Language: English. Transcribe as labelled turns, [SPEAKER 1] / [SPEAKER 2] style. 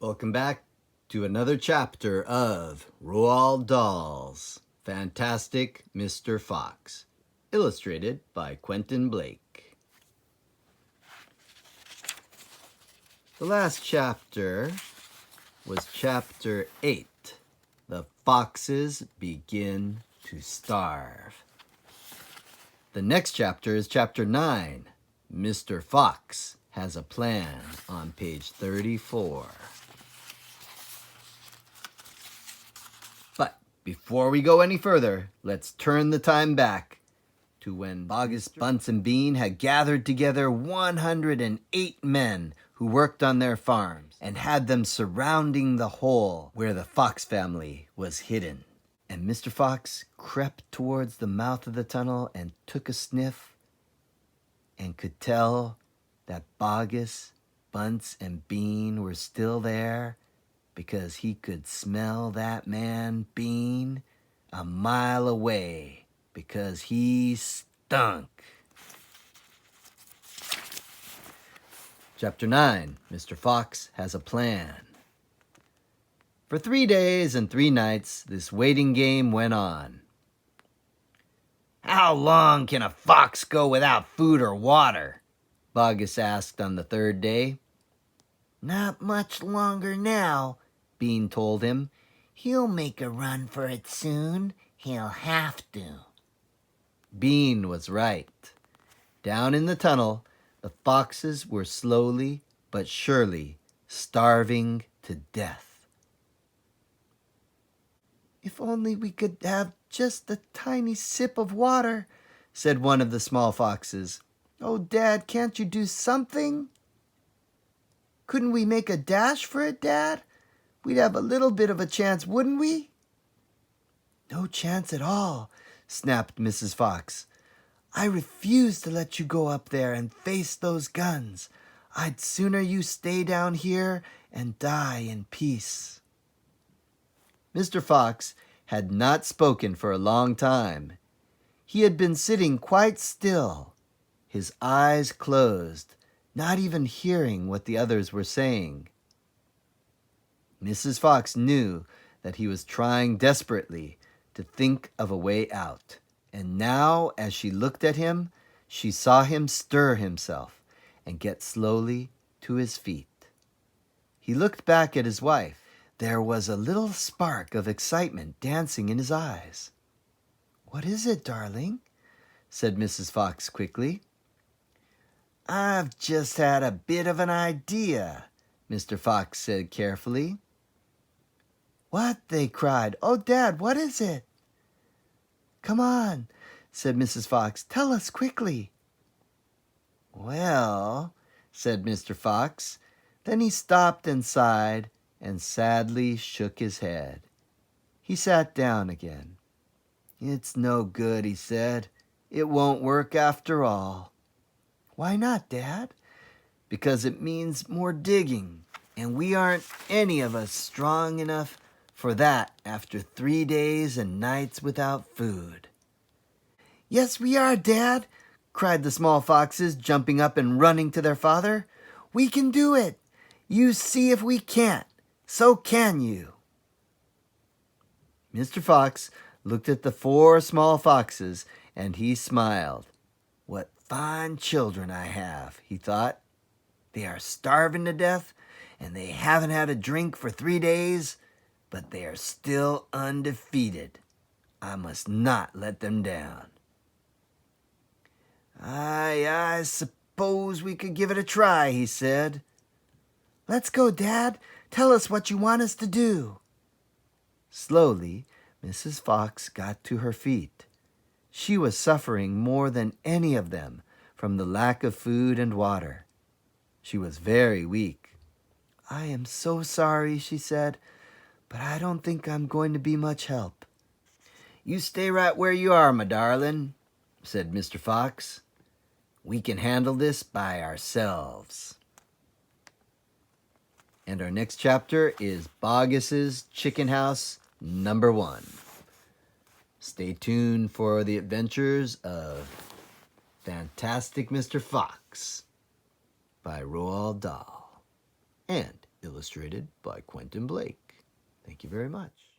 [SPEAKER 1] Welcome back to another chapter of Roald Dahl's Fantastic Mr. Fox, illustrated by Quentin Blake. The last chapter was chapter 8, The Foxes Begin to Starve. The next chapter is chapter 9, Mr. Fox Has a Plan, on page 34. But before we go any further, let's turn the time back to when Bogus, Bunce, and Bean had gathered together 108 men who worked on their farms and had them surrounding the hole where the Fox family was hidden. And Mr. Fox crept towards the mouth of the tunnel and took a sniff and could tell that Bogus, Bunce, and Bean were still there because he could smell that man Bean a mile away because he stunk. Chapter 9, Mr. Fox Has a Plan. For 3 days and 3 nights, this waiting game went on. "How long can a fox go without food or water?" Bogus asked on the 3rd day. "Not much longer now," Bean told him. "He'll make a run for it soon. He'll have to." Bean was right. Down in the tunnel, the foxes were slowly but surely starving to death. "If only we could have just a tiny sip of water," said one of the small foxes. "Oh, Dad, can't you do something?" "Couldn't we make a dash for it, Dad? We'd have a little bit of a chance, wouldn't we?" "No chance at all," snapped Mrs. Fox. "I refuse to let you go up there and face those guns. I'd sooner you stay down here and die in peace." Mr. Fox had not spoken for a long time. He had been sitting quite still, his eyes closed, not even hearing what the others were saying. Mrs. Fox knew that he was trying desperately to think of a way out, and now, as she looked at him, she saw him stir himself and get slowly to his feet. He looked back at his wife. There was a little spark of excitement dancing in his eyes. "What is it, darling?" said Mrs. Fox quickly. "I've just had a bit of an idea," Mr. Fox said carefully. "What?" they cried. "Oh, Dad, what is it?" "Come on," said Mrs. Fox. "Tell us quickly." "Well," said Mr. Fox. Then he stopped and sighed and sadly shook his head. He sat down again. "It's no good," he said. "It won't work after all." "Why not, Dad?" "Because it means more digging, and we aren't any of us strong enough for that after 3 days and nights without food." "Yes, we are, Dad," cried the small foxes, jumping up and running to their father. "We can do it. You see if we can't. So can you." Mr. Fox looked at the 4 small foxes, and he smiled. "What fine children I have," he thought. "They are starving to death, and they haven't had a drink for 3 days, but they are still undefeated. I must not let them down." I suppose we could give it a try," he said. "Let's go, Dad. Tell us what you want us to do." Slowly, Mrs. Fox got to her feet. She was suffering more than any of them from the lack of food and water. She was very weak. "I am so sorry," she said, "but I don't think I'm going to be much help." "You stay right where you are, my darling," said Mr. Fox. "We can handle this by ourselves." And our next chapter is Bogus's Chicken House #1. Stay tuned for the adventures of Fantastic Mr. Fox by Roald Dahl and illustrated by Quentin Blake. Thank you very much.